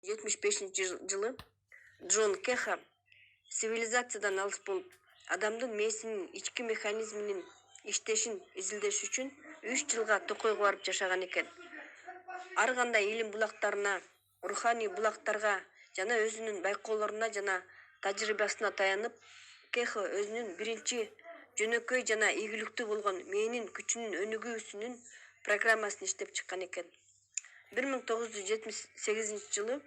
жылы Джон Кеха сивилизациядан алыс болуп, адамдын мээсинин ички механизминин иштешин изилдеш үчүн 3 жылга токойго барып жашаган экен. Ар кандай илим булактарына, руханий булактарга жана өзүнүн байкоолоруна жана тажрыйбасына таянып, Кехо өзүнүн биринчи жөнөкөй жана ийгиликтүү болгон мээнин күчүнүн өнүгүүсүнүн программасын иштеп чыккан экен. 1978 жылы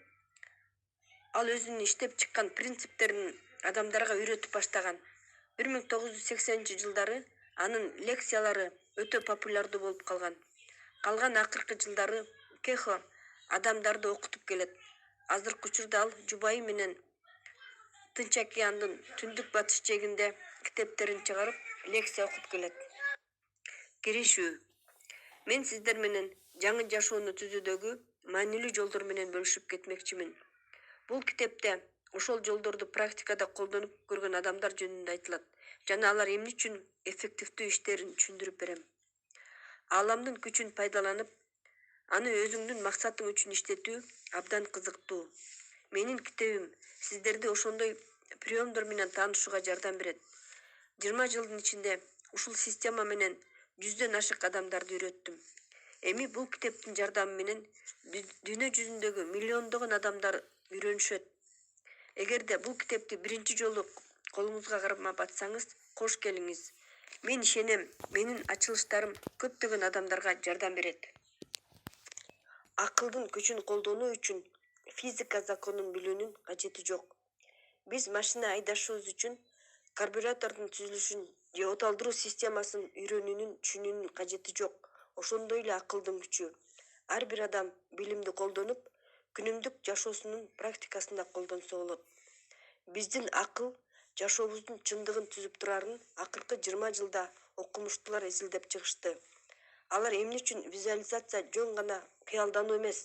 ал өзүнүн иштеп чыккан принциптерин адамдарга үйрөтүп баштаган. 1980 жылдары анын лекциялары өтө популярдуу болуп калган. Калган акыркы жылдары Кехо адамдарды окутуп келет. Азыркы учурда ал жубайы менен Тынч океандын түндүк батыш жээгинде китептерин чыгарып, лекция окуп келет. Киришүү. Мен сиздер менен жаңы жашоону түзүүдөгү маанилүү жолдор менен бөлүшүп кетмекчимин. Бул китепте ошол жолдорду практикада колдонуп көргөн адамдар жөнүндө айтылат жана алар эмне үчүн эффективдүү иштерин түшүндүрүп берем. Ааламдын күчүн пайдаланып, аны өзүңдүн максатың үчүн иштетүү абдан кызыктуу. Менин китебим сиздерди ошондой приемдор менен таанышууга жардам берет. 20 жылдын ичинде ушул система менен 100дөн ашык адамдарды үйрөттүм. Эми бул китептин жардамы менен дүйнө жүзүндөгү миллиондогон адамдар үйрөнүшөт. Эгерде бул китепти биринчи жолу колуңузга кармап атсаңыз, кош келиңиз. Мен ишенем, менин ачылыштарым көптөгөн адамдарга жардам берет. Акылдын күчүн колдонуу үчүн физика законун билүүнүн кажети жок. Биз машина айдашыбыз үчүн карбюратордун түзүлүшүн же оталдыруу системасын үйрөнүүнүн түшүнүүнүн кажети жок. Ошондой эле акылдын күчү. Ар бир адам билимди колдонуп, күнүмдүк жашоосунун практикасында колдонсо болот. Биздин акыл жашообуздун чындыгын түзүп турарын акыркы 20 жылда окумуштуулар изилдеп чыгышты. Алар эмне үчүн визуализация жөн гана кыялдануу эмес,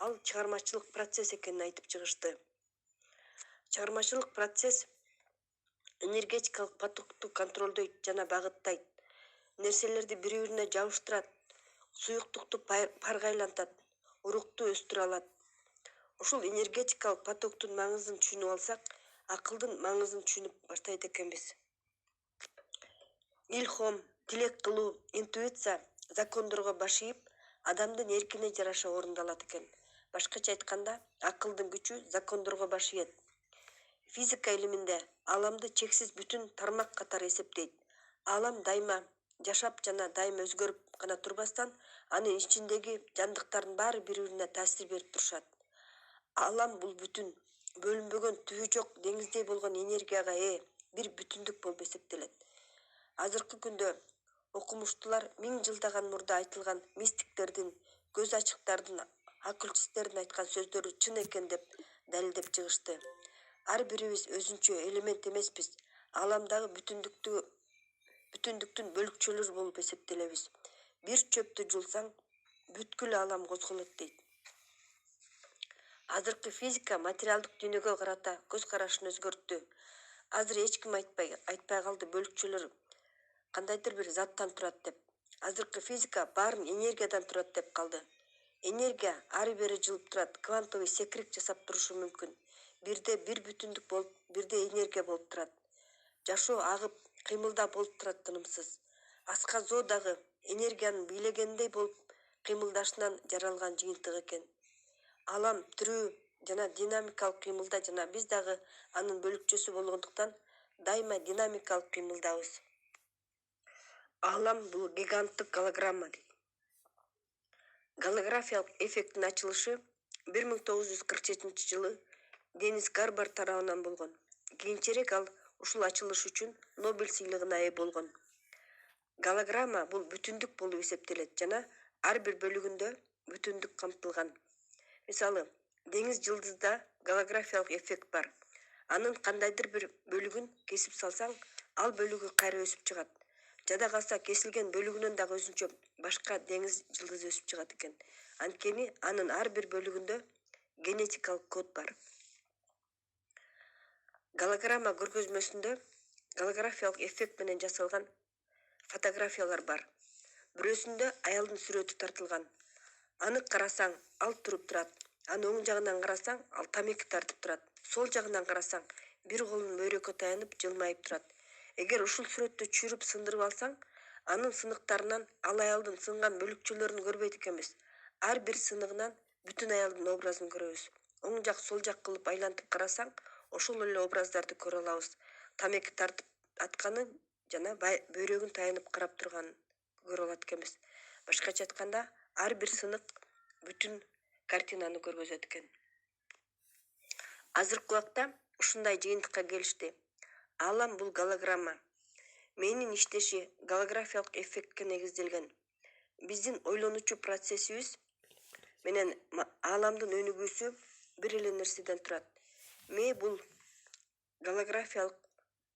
ал чыгармачылык процесс экенин айтып чыгышты. Чыгармачылык процесс энергетикалык потокту контролдойт жана багыттайт. Нерселерди бири-бирине жабыштырат, суюктукту парга айлантат, урукту өстүрө алат. Ушул энергетикалык потоктун маңызын түшүнүп алсак, акылдын маңызын түшүнүп баштайт экенбиз. Илхом, тилек кылуу, интуиция закондорго баш ийип, адамдын эркине жараша орундалат экен. Башкача айтканда, акылдын күчү закондорго баш ийет. Физика илиминде ааламды чексиз бүтүн тармак катары эсептейт. Аалам дайыма жашап жана дайыма өзгөрүп гана турбастан, анын ичиндеги жандыктардын баары бири-бирине таасир берип турушат. Аалам бул бүтүн, бөлүнбөгөн түбү жок деңиздей болгон энергияга бир бүтүндүк болуп эсептелет. Азыркы күндө окумуштуулар 1000 жылдаган мурда айтылган мистиктердин, көз ачыктардын, оккультисттердин айткан сөздөрү чын экен деп далилдеп чыгышты. Ар бирибиз өзүнчө элемент эмеспиз, ааламдагы бүтүндүктүн бөлүкчөлөрү болуп эсептелебиз. Бир чөптү жулсаң, бүткүл аалам козголот дейт. Азыркы физика материалдык дүйнөгө карата көз карашын өзгөрттү. Азыр эч ким айтпай калды бөлүкчөлөр кандайдыр бир заттан турат деп. Азыркы физика баарын энергиядан турат деп калды. Энергия ары бери жылып турат, квантовый секирик жасап турушу мүмкүн. Бирде бир бүтүндүк болуп, бирде энергия болуп турат. Жашоо агып, кыймылдап болуп турат тынымсыз. Асказоо дагы энергиянын бийлегендей болуп кыймылдашынан жаралган жыйынтык экен. Аалам тирүү жана динамикалык кыймылда жана биз дагы анын бөлүкчөсү болгондуктан дайыма динамикалык кыймылдабыз. Аалам бул гиганттык голограмма. Голографиялык эффекттин ачылышы 1947 жылы Денис Гарбар тарабынан болгон. Кийинчерээк ал ушул ачылыш үчүн Нобель сыйлыгына ээ болгон. Голограмма бул бүтүндүк болуп эсептелет жана ар бир бөлүгүндө бүтүндүк камтылган. Мисалы, деңиз жылдызда голографиялык эффект бар. Анын кандайдыр бир бөлүгүн кесип салсаң, ал бөлүгү кайра өсүп чыгат. Жада калса кесилген бөлүгүнөн дагы өзүнчө башка деңиз жылдызы өсүп чыгат экен. Анткени анын ар бир бөлүгүндө генетикалык код бар. Голограмма көргөзмөсүндө голографиялык эффект менен жасалган фотографиялар бар. Бирөөсүндө аялдын сүрөтү тартылган. Аны карасаң, ал туруп турат. Аны оң жагынан карасаң, ал тамеки тартып турат. Сол жагынан карасаң, бир колун мөйрөккө таянып жылмайып турат. Эгер ушул сүрөттү чүйрүп сындырып алсаң, анын сыныктарынан ал аялдын сынган бөлүкчөлөрүн көрбөйт экенбиз. Ар бир сыныгынан бүтүн аялдын образын көрөбүз. Оң жак, сол жак кылып айлантып карасаң, ошол эле образдарды көрө алабыз. Тамеки тартып атканы жана бөйрөгүн таянып карап турганын көрө алат экенбиз. Башкача айтканда, ар бир сынык бүтүн картинаны көргөзөт экен. Азыркы убакта ушундай жыйынтыкка келишти. Аалам бул голограмма. Менин иштеши голографиялык эффектке негизделген. Биздин ойлонуучу процессибиз менен ааламдын өнүгүүсү бир эле нерседен турат. Ме бул голографиялык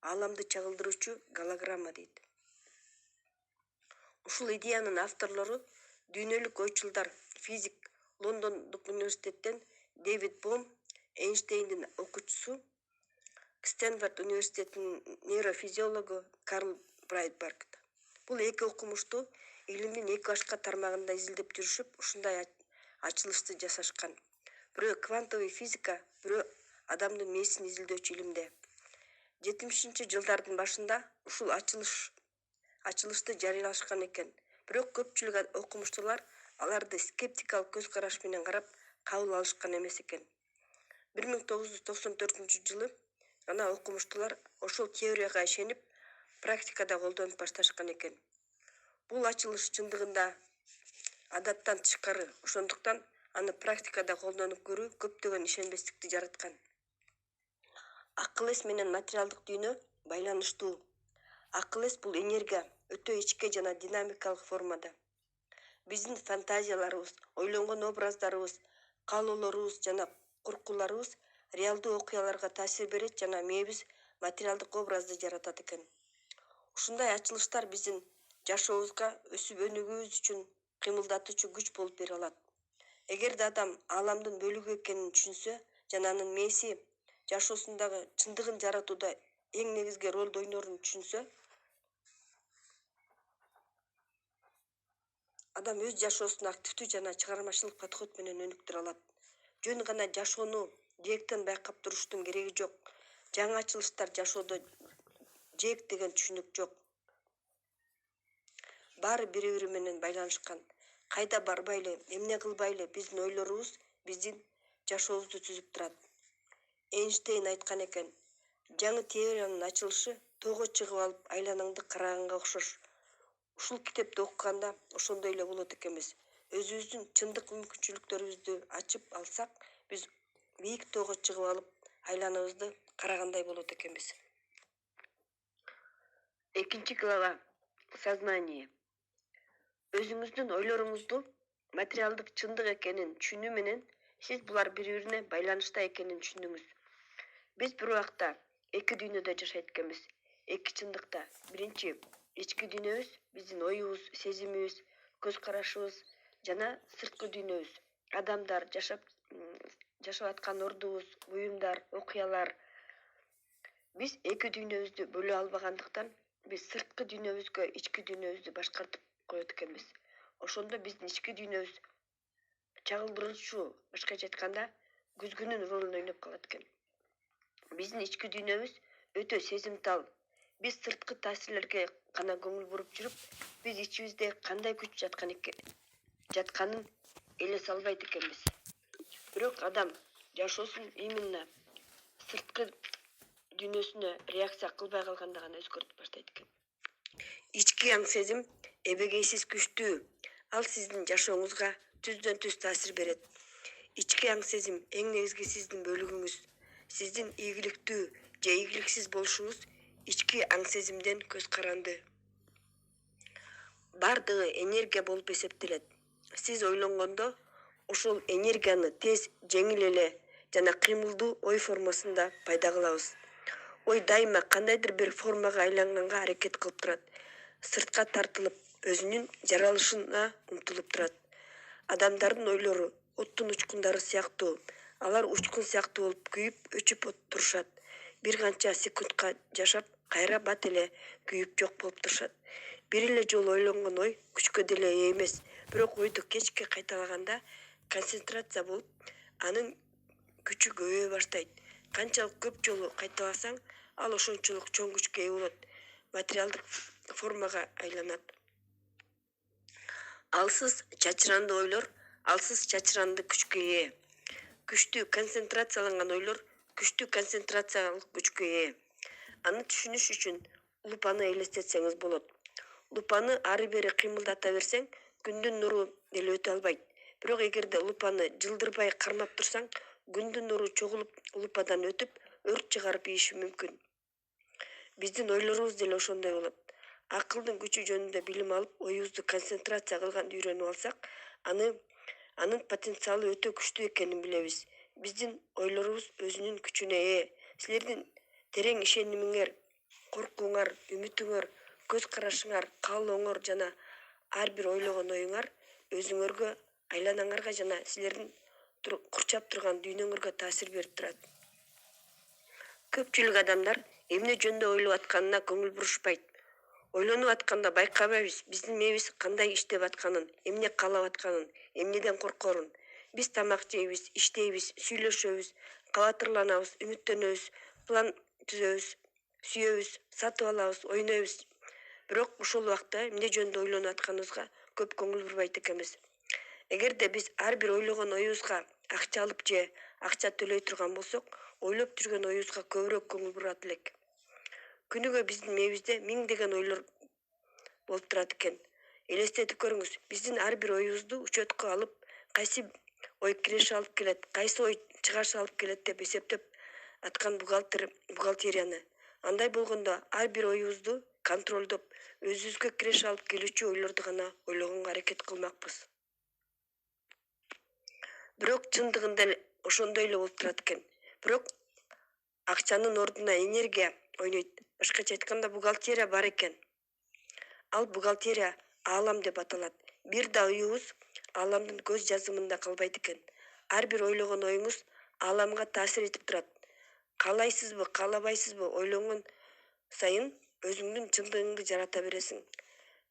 ааламды чагылдыруучу голограмма дейт. Ушул идеянын авторлору дүйнөлүк ойчулдар, физик, Лондондук университеттен Дэвид Бом, Эйнштейндин окуучусу, Стэнфорд университетинин нейрофизиологу Карл Брайтберг. Бул эки окумуштуу илимдин эки башка тармагында изилдеп жүрүшүп, ушундай ачылышты жасашкан. Бирөө квантовый физика, бирөө адамдын мээсин изилдөөчү илимде. 70-жылдардын башында ушул ачылышты жарыялашкан экен. Бирок көпчүлүк окумуштуулар аларды скептикалык көз караш менен карап, кабыл алышкан эмес экен. 1994-жылы гана окумуштуулар ошол теорияга ишенип, практикада колдонуп башташкан экен. Бул ачылыш чындыгында адаттан тышкары, ошондуктан аны практикада колдонуп көрүү көптөгөн ишенбестикти жараткан. Акыл эс менен материалдык дүйнө байланыштуу. Акыл эс бул энергия, өтө ичке жана динамикалык формада. Биздин фантазияларыбыз, ойлонгон образдарыбыз, каалоолорубуз жана коркууларыбыз реалдуу окуяларга таасир берет жана мээбиз материалдык образды жаратат экен. Ушундай ачылыштар биздин жашообузга өсүп өнүгүүбүз үчүн кыймылдатуучу күч болуп бере алат. Эгерде адам ааламдын бөлүгү экенин түшүнсө жана анын мээси жашоосундагы чындыгын жаратууда эң негизги ролду ойнорун түшүнсө, адам өз жашоосун активдүү жана чыгармачылык подход менен өнүктүрө алат. Жөн гана жашоону жээктен байкап туруштун кереги жок. Жаңы ачылыштар жашоодо жээк деген түшүнүк жок. Баары бири-бири менен байланышкан. Кайда барбайлы, эмне кылбайлы, биздин ойлорубуз биздин жашообузду түзүп турат. Эйнштейн айткан экен, жаңы теориянын ачылышы тоого чыгып алып айланаңды караганга окшош. Ушул китепти окуганда ошондой эле болот экенбиз. Өзүбүздүн чындык мүмкүнчүлүктөрүбүздү ачып алсак, биз бийик тоого чыгып алып айланабызды карагандай болот экенбиз. Экинчи глава. Сознание. Өзүңүздүн ойлоруңузду материалдык чындык экенин түшүнүү менен сиз булар бири-бирине байланышта экенин түшүндүңүз. Биз бир убакта эки дүйнөдө жашайт экенбиз. Эки чындыкта. Биринчи ички дүйнөбүз, биздин оюбуз, сезимибиз, көз карашыбыз жана сырткы дүйнөбүз. Адамдар жашап аткан ордубуз, буюмдар, окуялар. Биз эки дүйнөбүздү бөлө албагандыктан биз сырткы дүйнөбүзгө ички дүйнөбүздү башкартып коет экенбиз. Ошондо биздин ички дүйнөбүз чагылдыруучу, башкача айтканда, күзгүнүн ролун ойноп калат экен. Биздин ички дүйнөбүз өтө сезимтал. Биз сырткы таасирлерге гана көңүл буруп жүрүп, биз ичибизде кандай күч жатканын элес албайт экенбиз. Бирок адам жашоосун именно сырткы дүйнөсүнө реакция кылбай калганда гана өзгөртүп баштайт экен. Ички аң сезим эбегейсиз күчтүү. Ал сиздин жашооңузга түздөн түз таасир берет. Ички аң сезим эң негизги сиздин бөлүгүңүз. Сиздин ийгиликтүү же ийгиликсиз болушуңуз ички аң сезимден көз каранды. Бардыгы энергия болуп эсептелет. Сиз ойлонгондо ошол энергияны тез, жеңил эле жана кыймылдуу ой формасында пайда кылабыз. Ой дайыма кандайдыр бир формага айланганга аракет кылып турат. Сыртка тартылып, өзүнүн жаралышына умтулуп турат. Адамдардын ойлору оттун учкундары сыяктуу. Алар учкун сыяктуу болуп күйүп, өчүп турушат. Бир канча секундка жашап, кайра бат эле күйүп жок болуп турушат. Бир эле жолу ойлонгон ой күчкө деле ээ эмес, бирок ойду кечке кайталаганда концентрация болуп, анын күчү көбөйө баштайт. Канчалык көп жолу кайталасаң, ал ошончолук чоң күчкө ээ болот, материалдык формага айланат. Алсыз чачыранды ойлор, алсыз чачыранды күчкө ээ. Күчтүү концентрацияланган ойлор күчтүү концентрациялык күчкө ээ. Аны түшүнүш үчүн лупаны элестетсеңиз болот. Лупаны ары бери кыймылдата берсең, күндүн нуру деле өтө албайт. Бирок эгерде лупаны жылдырбай кармап турсаң, күндүн нуру чогулуп лупадан өтүп, өрт чыгарып ийиши мүмкүн. Биздин ойлорубуз деле ошондой болот. Акылдын күчү жөнүндө билим алып, оюбузду концентрация кылганды үйрөнүп алсак, анын потенциалы өтө күчтүү экенин билебиз. Биздин ойлорубуз өзүнүн күчүнө ээ. Силердин терең ишенимиңер, коркууңар, үмүтүңөр, көз карашыңар, каалооңор жана ар бир ойлогон оюңар өзүңөргө, айланаңарга жана силердин курчап турган дүйнөңөргө таасир берип турат. Көпчүлүк адамдар эмне жөнүндө ойлоп атканына көңүл бурушпайт. Ойлонуп атканда байкабайбыз биздин мээбиз кандай иштеп атканын, эмне каалап атканын, эмнеден коркорун. Биз тамак жейбиз, иштейбиз, сүйлөшөбүз, кабатырланабыз, үмүттөнөбүз, план түзөбүз, сүйөбүз, сатып алабыз, ойнойбуз. Бирок ошол убакта эмне жөнүндө ойлонуп атканыбызга көп көңүл бурбайт экенбиз. Эгерде биз ар бир ойлогон оюбузга акча алып же акча төлөй турган болсок, ойлоп жүргөн оюбузга көбүрөөк көңүл бурат элек. Күнүгө биздин мээбизде миңдеген ойлор болуп турат экен. Элестетип көрүңүз, биздин ар бир оюбузду учетко алып, кайсы ой киреше алып келет, кайсы ой чыгаш алып келет деп эсептеп аткан бухгалтерияны. Андай болгондо ар бир оюбузду контролдоп, өзүбүзгө киреше алып келүүчү ойлорду гана ойлогонго аракет кылмакпыз. Бирок чындыгында ошондой эле болуп турат экен. Бирок акчанын ордуна энергия ойнойт. Башкача айтканда, бухгалтерия бар экен. Ал бухгалтерия аалам деп аталат. Бир да оюбуз ааламдын көз жазымында калбайт экен. Ар бир ойлогон оюңуз ааламга таасир этип турат. Каалайсызбы, каалабайсызбы, ойлонгон сайын өзүңдүн чындыгыңды жарата бересиң.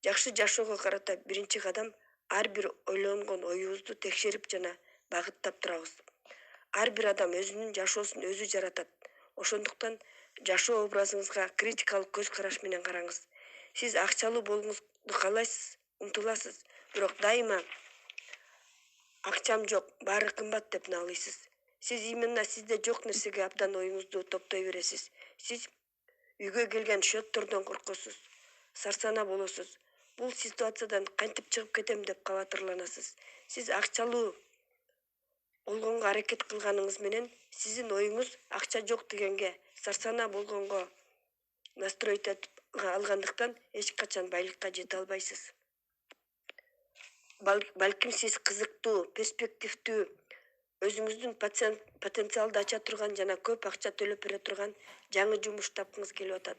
Жакшы жашоого карата биринчи кадам ар бир ойлонгон оюбузду текшерип жана багыттап турабыз. Ар бир адам өзүнүн жашоосун өзү жаратат. Ошондуктан жашоо образыңызга критикалык көз караш менен караңыз. Сиз акчалуу болгуңузду каалайсыз, умтуласыз, бирок дайыма акчам жок, баары кымбат деп наалыйсыз. Сиз именно сизде жок нерсеге абдан оюңузду топтой бересиз. Сиз үйгө келген счеттордон коркосуз, сарсанаа болосуз. Бул ситуациядан кантип чыгып кетем деп кабатырланасыз. Сиз акчалуу болгонго аракет кылганыңыз менен сиздин оюңуз акча жок дегенге, сарсанаа болгонго настроить алгандыктан эч качан байлыкка жете албайсыз. Балким сиз кызыктуу, перспективдүү, өзүңүздүн потенциалды ача турган жана көп акча төлөп бере турган жаңы жумуш тапкыңыз келип атат.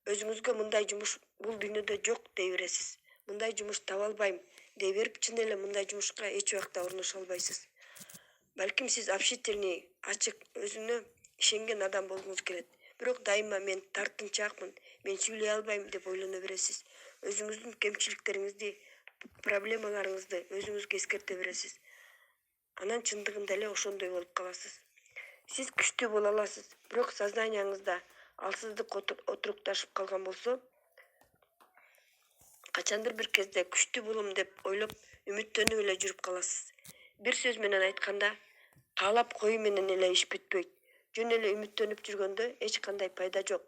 Өзүңүзгө мындай жумуш бул дүйнөдө жок дей бересиз. Мындай жумуш таба албайм дей берип, чын эле мындай жумушка эч убакта орношо албайсыз. Балким сиз общительный, ачык, өзүнө ишенген адам болгуңуз келет. Бирок дайыма мен тартынчаакмын, мен сүйлөй албайм деп ойлоно бересиз. Өзүңүздүн кемчиликтериңизди, проблемаларыңызды өзүңүзгө эскерте бересиз. Анан чындыгында эле ошондой болуп каласыз. Сиз күчтүү боло аласыз, бирок сознанияңызда алсыздык отурукташып калган болсо, качандыр бир кезде күчтүү болом деп ойлоп, үмүттөнүп эле жүрүп каласыз. Бир сөз менен айтканда, каалап коюу менен эле иш бүтпөйт. Жөн эле үмүттөнүп жүргөндө эч кандай пайда жок.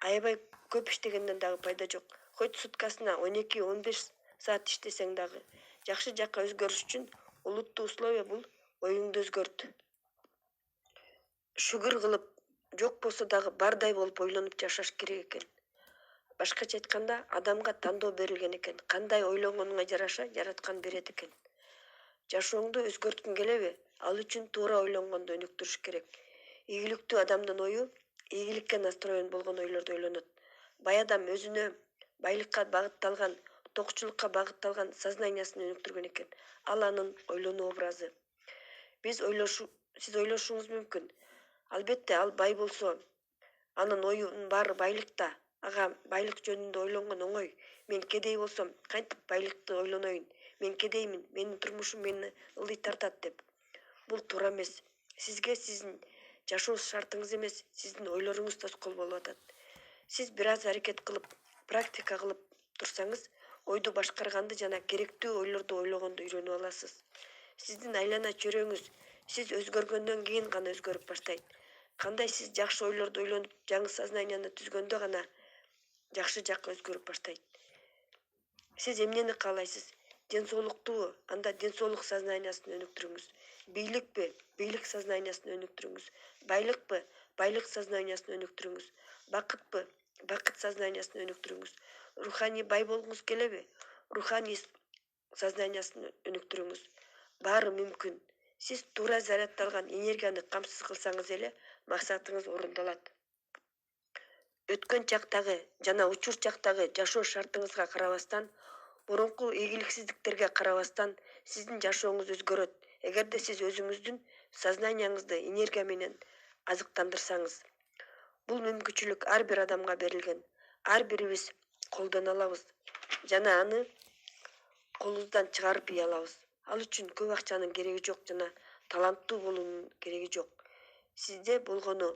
Аябай көп иштегенден дагы пайда жок. Хоть суткасына 12-15 саат иштесең дагы. Жакшы жакка өзгөрүш үчүн олуттуу условия бул оюңду өзгөрт. Шүгүр кылып, жок болсо дагы бардай болуп ойлонуп жашаш керек экен. Башкача айтканда, адамга тандоо берилген экен. Кандай ойлонгонуңа жараша жараткан берет экен. Жашооңду өзгөрткүң келеби? Ал үчүн туура ойлонгонду өнүктүрүш керек. Ийгиликтүү адамдын ою ийгиликке настроен болгон ойлорду ойлонот. Бай адам өзүнө байлыкка багытталган, токчулукка багытталган сознаниясын өнүктүргөн экен. Ал анын ойлонуу образы. Сиз ойлошуңуз мүмкүн. Албетте, ал бай болсо, анын оюнун баары байлыкта. Ага байлык жөнүндө ойлонгон оңой. Мен кедей болсом, кантип байлыкты ойлоноюн? Мен кедеймин, менин турмушум мени ылдый тартат деп. Бул туура эмес. Сизге сиздин жашоо шартыңыз эмес, сиздин ойлоруңуз тоскоол болуп атат. Сиз бир аз аракет кылып, практика кылып турсаңыз, ойду башкарганды жана керектүү ойлорду ойлогонду үйрөнүп аласыз. Сиздин айлана чөйрөңүз сиз өзгөргөндөн кийин гана өзгөрүп баштайт. Кандай сиз жакшы ойлорду ойлонуп, жаңы сознанияны түзгөндө гана жакшы жакка өзгөрүп баштайт. Сиз эмнени каалайсыз? Ден соолуктубу? Анда ден соолук сознаниясын өнүктүрүңүз. Бийликпи? Бийлик сознаниясын өнүктүрүңүз. Байлыкпы? Байлык сознаниясын өнүктүрүңүз. Бакытпы? Бакыт сознаниясын өнүктүрүңүз. Руханий бай болгуңуз келеби? Руханий сознаниясын өнүктүрүңүз. Баары мүмкүн. Сиз туура зарядталган энергияны камсыз кылсаңыз эле максатыңыз орундалат. Өткөн чактагы жана учур чактагы жашоо шартыңызга карабастан, мурунку ийгиликсиздиктерге карабастан, сиздин жашооңуз өзгөрөт. Эгерде сиз өзүңүздүн сознанияңызды энергия менен азыктандырсаңыз. Бул мүмкүнчүлүк ар бир адамга берилген. Ар бирибиз колдоно алабыз жана аны колубуздан чыгарып ие алабыз. Ал үчүн көп акчанын кереги жок жана таланттуу болуунун кереги жок. Сизде болгону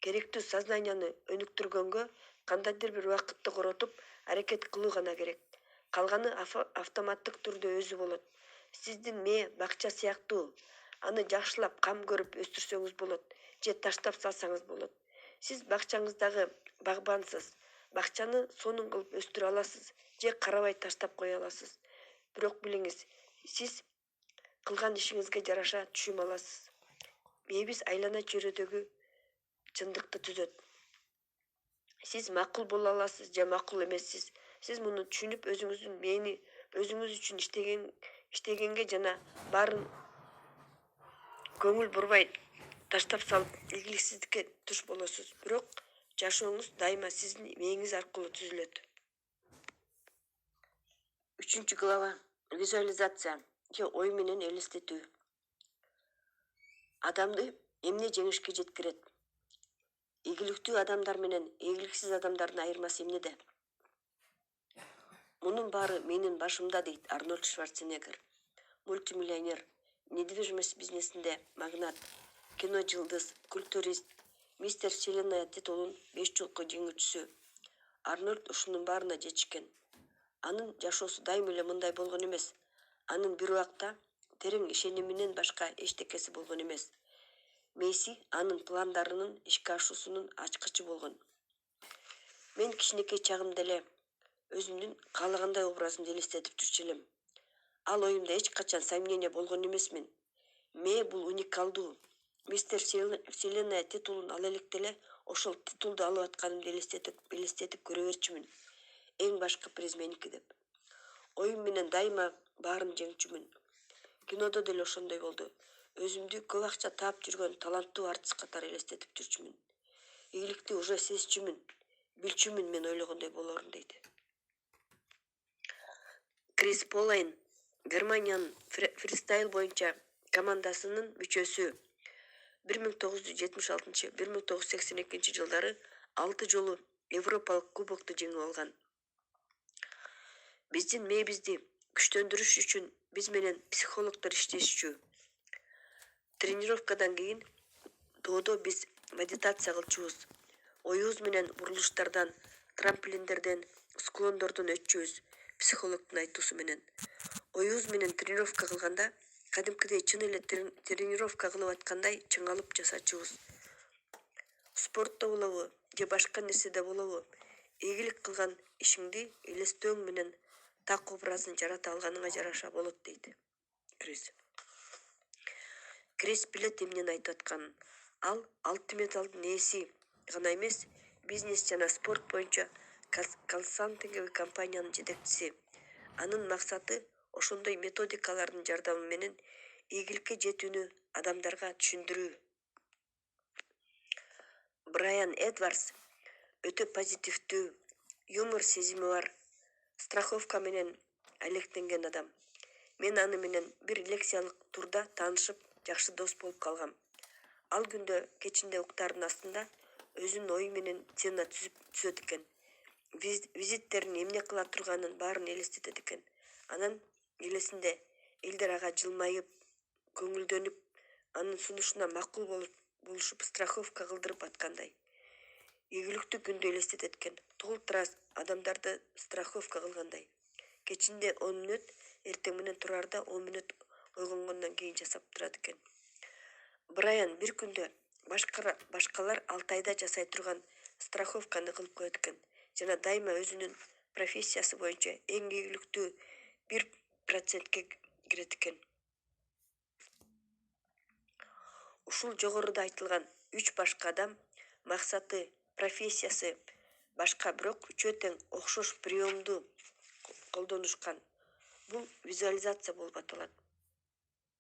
керектүү сознанияны өнүктүргөнгө кандайдыр бир убакытты коротуп, аракет кылуу гана керек. Калганы автоматтык түрдө өзү болот. Сиздин мээ бакча сыяктуу. Аны жакшылап кам көрүп өстүрсөңүз болот, же таштап салсаңыз болот. Сиз бакчаңыздагы багбансыз. Бакчаны сонун кылып өстүрө аласыз, же карабай таштап кое аласыз. Бирок билиңиз, сиз кылган ишиңизге жараша түшүм аласыз. Мээбиз айлана чөйрөдөгү чындыкты түзөт. Сиз макул боло аласыз же макул эмессиз. Сиз муну түшүнүп өзүңүздүн мээни өзүңүз үчүн иштегенге жана баарын көңүл бурбай таштап салып ийгиликсиздикке туш болосуз. Бирок жашооңуз дайыма сиздин мээңиз аркылуу түзүлөт. 3 глава. Визуализация же ой менен элестетүү. Адамды эмне жеңишке жеткирет? Ийгиликтүү адамдар менен ийгиликсиз адамдардын айырмасы эмнеде? Мунун баары менин башымда, дейт Арнольд Шварценеггер. Мультимиллионер, недвижимость бизнесинде магнат, кино жылдыз, культурист, мистер Вселенная титулун 5 жолку жеңүүчүсү. Арнольд ушунун баарына жетишкен. Анын жашоосу дайым эле мындай болгон эмес. Анын бир убакта терең ишениминен башка эчтекеси болгон эмес. Мейси анын пландарынын ишке ашуусунун ачкычы болгон. Мен кичинекей чагымда эле өзүмдүн каалагандай образымды элестетип жүрчү элем. Ал оюмда эч качан сомнение болгон эмесмин. Мээ бул уникалдуу. Мистер Вселенная титулун ала электе эле ошол титулду алып атканымды элестетип көрө берчүмүн. Эң башкы приз меники деп. Оюм менен дайыма баарын жеңчүмүн. Кинодо деле ошондой болду. Өзүмдү көп акча таап жүргөн таланттуу артист катары элестетип жүрчүмүн. Ийгиликти уже сезчүмүн, билчүмүн мен ойлогондой болорун, дейт. Крис Полайн, Германиянын фристайл боюнча командасынын мүчөсү. 1976-1982 жылдары 6 жолу Европалык кубокту жеңип алган. Биздин мээбизди күчтөндүрүш үчүн биз менен психологдор иштешчү. Тренировкадан кийин тоодо биз медитация кылчубуз. Оюбуз менен бурулуштардан, трамплиндерден, склондордон өтчүбүз психологдун айтуусу менен. Оюбуз менен тренировка кылганда кадимкидей чын эле тренировка кылып аткандай чыңалып жасачубуз. Спортто болобу же башка нерседе болобу, ийгилик кылган ишиңди элестөөң менен так образын жарата алганыңа жараша болот, дейт Крис. Крис билет эмнени айтып атканын. Ал алтын медалдын ээси гана эмес, бизнес жана спорт боюнча консалтинговый компаниянын жетекчиси. Анын максаты ошондой методикалардын жардамы менен ийгиликке жетүүнү адамдарга түшүндүрүү. Брайан Эдвардс өтө позитивдүү, юмор сезими бар, страховка менен алектенген адам. Мен аны менен бир лекциялык турда таанышып, жакшы дос болуп калгам. Ал күндө кечинде уктардын астында өзүнүн ою менен сцена түзөт экен. Визиттерин эмне кыла турганын баарын элестетет экен. Анан элесинде элдер ага жылмайып, көңүлдөнүп, анын сунушуна макул болушуп страховка кылдырып аткандай. Ийгиликтүү күндү элестетет экен. Толтура адамдарды страховка кылгандай. Кечинде 10 мүнөт, эртең менен турарда 10 мүнөт ойгонгондон кийин жасап турат экен. Брайан бир күндө башкалар 6 айда жасай турган страховканы кылып коет экен жана дайыма өзүнүн профессиясы боюнча эң ийгиликтүү 1%ке кирет экен. Ушул жогоруда айтылган 3 башка адам максаты, профессиясы башка, бирок үчөө тең окшош приемду колдонушкан. Бул визуализация болуп аталат.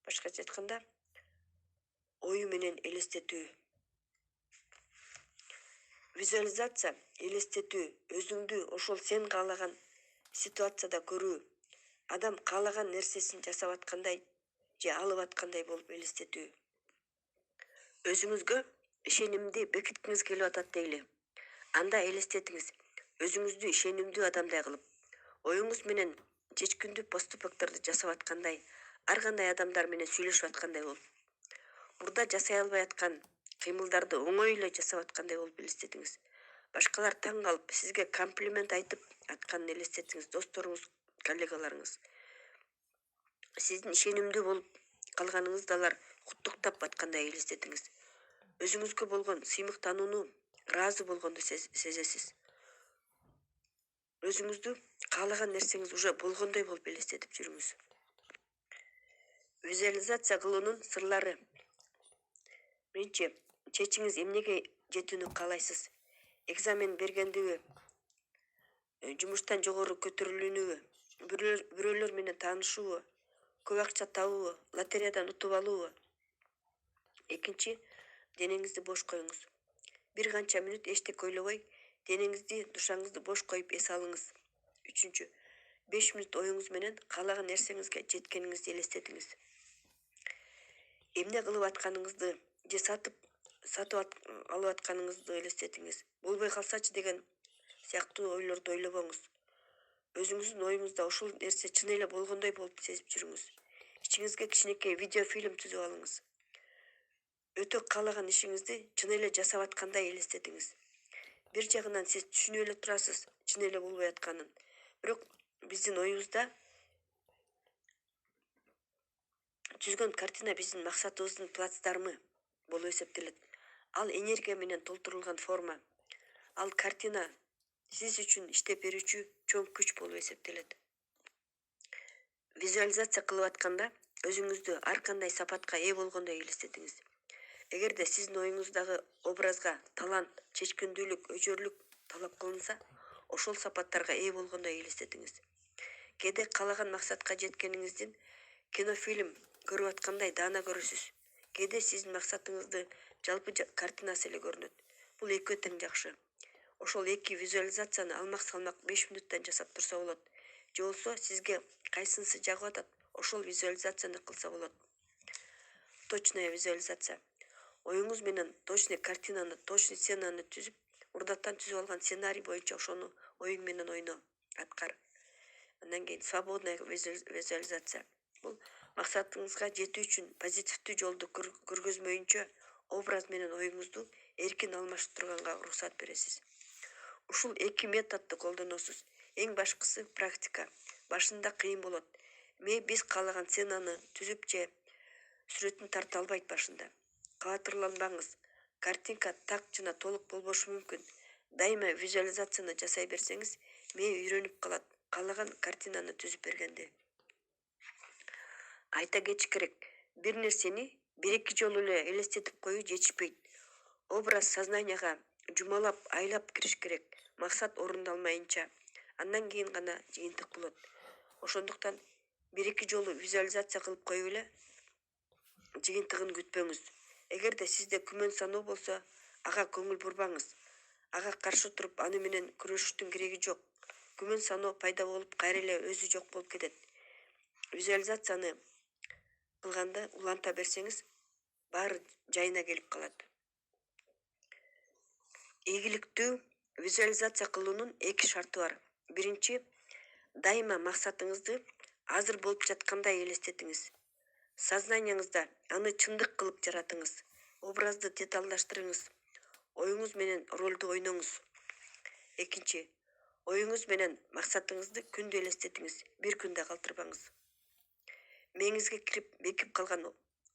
Башкача айтканда, ою менен элестетүү. Визуализация элестетүү, өзүңдү ошол сен каалаган ситуацияда көрүү, адам каалаган нерсесин жасап аткандай же алып аткандай болуп элестетүү. Өзүңүзгө ишенимди бекиткиңиз келип атат дейли. Анда элестетиңиз, өзүңүздү ишенимдүү адамдай кылып, оюңуз менен чечкиндүү поступокторду жасап аткандай, ар кандай адамдар менен сүйлөшүп аткандай болуп, мурда жасай албай аткан кыймылдарды оңой эле жасап аткандай болуп элестетиңиз. Башкалар таң калып, сизге комплимент айтып атканын элестетиңиз, досторуңуз, коллегаларыңыз. Сиздин ишенимдүү болуп калганыңызды алар куттуктап аткандай элестетиңиз. Өзүңүзгө болгон сыймыктанууну, ыраазы болгонду сезесиз. Өзүңүздү каалаган нерсеңиз уже болгондой болуп элестетип жүрүңүз. Визуализация кылуунун сырлары. Биринчи, чечиңиз эмнеге жетүүнү каалайсыз? Экзамен бергендиби? Жумуштан жогору көтөрүлүүнүбү? Бирөөлөр менен таанышуубу? Көп акча табуубу? Лотереядан утуп алуубу? Экинчи, денеңизди бош коюңуз. Бир канча мүнөт эчтеке ойлобой, денеңизди, душаңызды бош коюп эс алыңыз. Үчүнчү, 5 мүнөт оюңуз менен каалаган нерсеңизге жеткениңизди элестетиңиз. Эмне кылып атканыңызды же сатып алып атканыңызды элестетиңиз. Болбой калсачы деген сыяктуу ойлорду ойлобоңуз. Өзүңүздүн оюңузда ошол нерсе чын эле болгондой болуп сезип жүрүңүз. Ичиңизге кичинекей видеофильм түзүп алыңыз. Өтө каалаган ишиңизди чын эле жасап аткандай элестетиңиз. Бир жагынан сиз түшүнүп эле турасыз, чын эле болбой атканын. Бирок биздин оюбузда түзгөн картина биздин максатыбыздын плацдармы болуп эсептелет. Ал энергия менен толтурулган форма. Ал картина сиз үчүн иштеп берүүчү чоң күч болуп эсептелет. Визуализация кылып атканда өзүңүздү ар кандай сапатка ээ болгондой элестетиңиз. Эгерде сиздин оюңуздагы образга талант, чечкиндүүлүк, өжөрлүк талап кылынса, ошол сапаттарга ээ болгондой элестетиңиз. Кээде каалаган максатка жеткениңиздин кинофильм көрүп аткандай даана көрөсүз. Кээде сиздин максатыңызды жалпы картинасы эле көрүнөт. Бул экөө тең жакшы. Ошол эки визуализацияны алмак-салмак 5 мүнөттөн жасап турса болот. Же болсо сизге кайсынысы жагып атат, ошол визуализацияны кылса болот. Точная визуализация. Оюңуз менен точный картинаны, точный сценаны түзүп, мурдатан түзүп алган сценарий боюнча ошону оюң менен ойно, аткар. Андан кийин свободная визуализация. Бул максатыңызга жетүү үчүн позитивдүү жолду көргөзмөйүнчө образ менен оюңузду эркин алмаштырганга уруксат бересиз. Ушул эки методду колдоносуз. Эң башкысы практика. Башында кыйын болот. Биз каалаган сценаны түзүп же сүрөтүн тарта албайт башында. Каатырланбаңыз. Картинка так жана толук болбошу мүмкүн. Дайыма визуализацияны жасай берсеңиз, үйрөнүп калат, каалаган картинаны түзүп бергенди. Айта кетиш керек, бир нерсени бир-эки жолу эле элестетип коюу жетишпейт. Образ сознанияга жумалап, айлап кириш керек. Максат орундалмайынча. Андан кийин гана жыйынтык болот. Ошондуктан бир-эки жолу визуализация кылып коюп эле жыйынтыгын күтпөңүз. Эгерде сизде күмөн саноо болсо, ага көңүл бурбаңыз. Ага каршы туруп, аны менен күрөшүштүн кереги жок. Күмөн саноо пайда болуп, кайра эле өзү жок болуп кетет. Визуализацияны кылганда уланта берсеңиз, баары жайына келип калат. Ийгиликтүү визуализация кылуунун эки шарты бар. Биринчи, дайыма максатыңызды азыр болуп жаткандай элестетиңиз. Сознанияңызда аны чындык кылып жаратыңыз. Образды деталдаштырыңыз. Оюңуз менен ролду ойноңуз. Экинчи, оюңуз менен максатыңызды күндө элестетиңиз, бир күндө калтырбаңыз. Мээңизге кирип бекип калган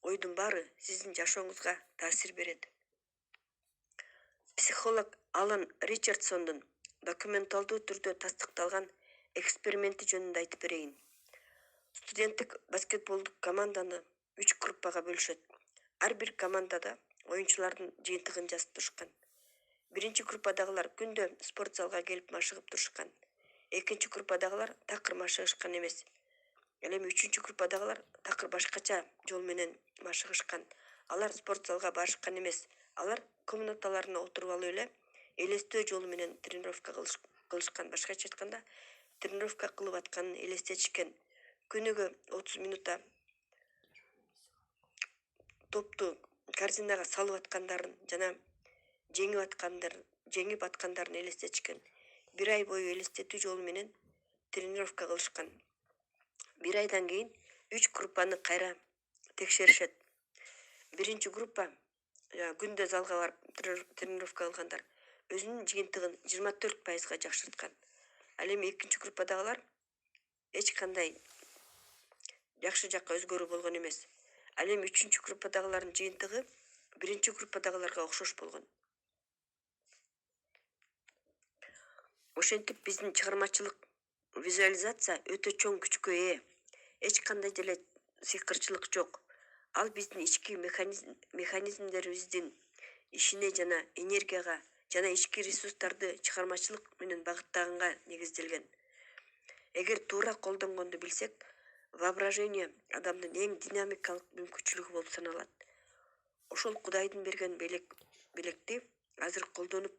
ойдун баары сиздин жашооңузга таасир берет. Психолог Алан Ричардсондун документалдуу түрдө тастыкталган эксперименти жөнүндө айтып берейин. Студенттик баскетболдук команданы 3 группага бөлүшөт. Ар бир командада оюнчулардын жыйынтыгын жазып турушкан. Биринчи группадагылар күндө спорт залга келип машыгып турушкан. Экинчи группадагылар такыр машыгышкан эмес. Ал эми үчүнчү группадагылар такыр башкача жол менен машыгышкан. Алар спорт залга барышкан эмес. Алар комнаталарына отуруп алып эле элестөө жолу менен тренировка кылышкан. Башкача айтканда, тренировка кылып атканын элестетишкен. Күнүгө 30 минутта топту корзинага салып аткандарын жана жеңип аткандарын элестетишкен. Бир ай бою элестетүү жолу менен тренировка кылышкан. Бир айдан кийин 3 группаны кайра текшеришет. Биринчи группа күндө залга барып тренировка кылгандар өзүнүн жыйынтыгын 24%га жакшырткан. Ал эми экинчи группадагылар эч кандай жакшы жакка өзгөрүү болгон эмес. Ал эми үчүнчү группадагылардын жыйынтыгы биринчи группадагыларга окшош болгон. Ошентип биздин чыгармачылык визуализация өтө чоң күчкө ээ. Эч кандай деле сыйкырчылык жок. Ал биздин ички механизмдерибиздин ишине жана энергияга жана ички ресурстарды чыгармачылык менен багыттаганга негизделген. Эгер туура колдонгонду билсек, воображение адамдын эң динамикалык мүмкүнчүлүгү болуп саналат. Ошол Кудайдын берген белекти азыр колдонуп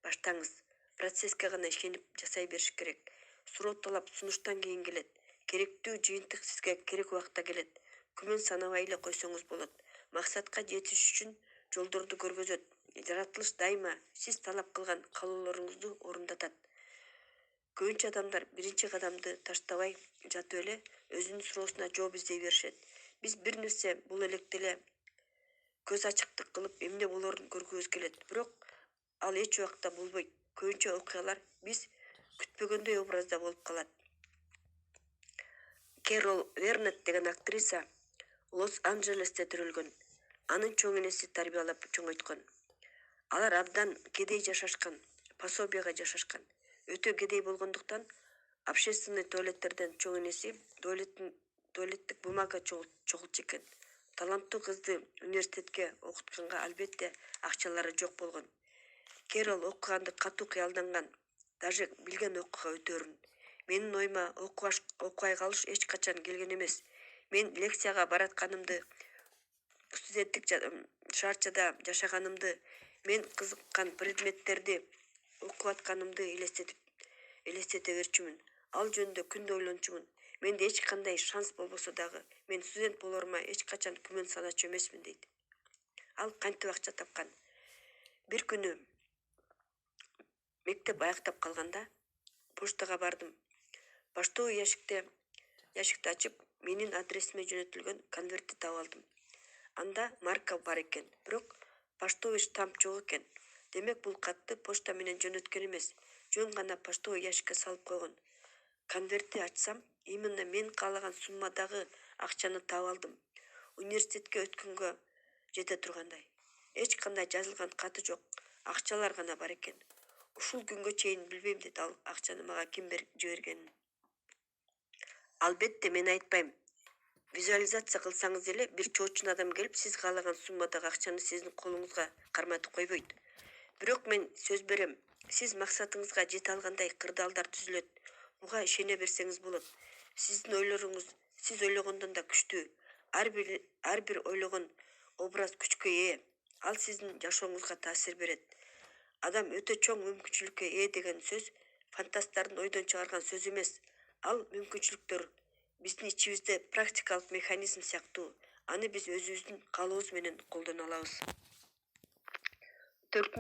баштаңыз. Процесске гана ишенип жасай бериш керек. Суроо талап сунуштан кийин келет. Керектүү жыйынтык сизге керек убакта келет. Күмөн санабай эле койсоңуз болот. Максатка жетиш үчүн жолдорду көргөзөт. Жаратылыш дайыма сиз талап кылган каалоолоруңузду орундатат. Көбүнчө адамдар биринчи кадамды таштабай жатып эле өзүнүн суроосуна жооп издей беришет. Биз бир нерсе бул электе эле көз ачыктык кылып эмне болорун көргүбүз келет. Бирок ал эч убакта болбойт. Көбүнчө окуялар биз күтпөгөндөй образда болуп калат. Кэрол Вернет деген актриса Лос-Анджелесте төрөлгөн. Анын чоң энеси тарбиялап чоңойткон. Алар абдан кедей жашашкан, пособияга жашашкан. Өтө кедей болгондуктан общественный туалеттерден чоң энеси туалеттик бумага чогулчу экен. Таланттуу кызды университетке окутканга албетте акчалары жок болгон. Кэрол окуганды катуу кыялданган, даже билген окууга өтөрүн. Менин оюма окубай калыш эч качан келген эмес. Мен лекцияга баратканымды, студенттик шаарчада жашаганымды, мен кызыккан предметтерди окуп атканымды элестете берчүмүн. Ал жөнүндө күндө ойлончумун. Менде эч кандай шанс болбосо дагы, мен студент болорума эч качан күмөн саначу эмесмин дейт. Ал кантип акча тапкан? Бир күнү мектеп аяктап калганда поштага бардым. Баштоо ящикти ачып, менин адресиме жөнөтүлгөн конвертти таап алдым. Анда марка бар экен, бирок поштовый штамп жок экен. Демек бул катты почта менен жөнөткөн эмес, жөн гана поштовый ящикке салып койгон. Конвертти ачсам, именно мен каалаган суммадагы акчаны таап алдым. Университетке өткөнгө жете тургандай. Эч кандай жазылган каты жок, акчалар гана бар экен. Ушул күнгө чейин билбейм дейт ал акчаны мага ким жибергенин. Албетте мен айтпайм. Визуализация кылсаңыз эле бир чоочун адам келип сиз каалаган суммадагы акчаны сиздин колуңузга карматып койбойт. Бирок мен сөз берем, сиз максатыңызга жете алгандай кырдаалдар түзүлөт. Буга ишене берсеңиз болот. Сиздин ойлоруңуз сиз ойлогондон да күчтүү. Ар бир ойлогон образ күчкө ээ. Ал сиздин жашооңузга таасир берет. Адам өтө чоң мүмкүнчүлүккө ээ деген сөз фантасттардын ойдон чыгарган сөзү эмес. Ал мүмкүнчүлүктөр биздин ичибизде практикалык механизм сыяктуу. Аны биз өзүбүздүн каалообуз менен колдоно алабыз. 4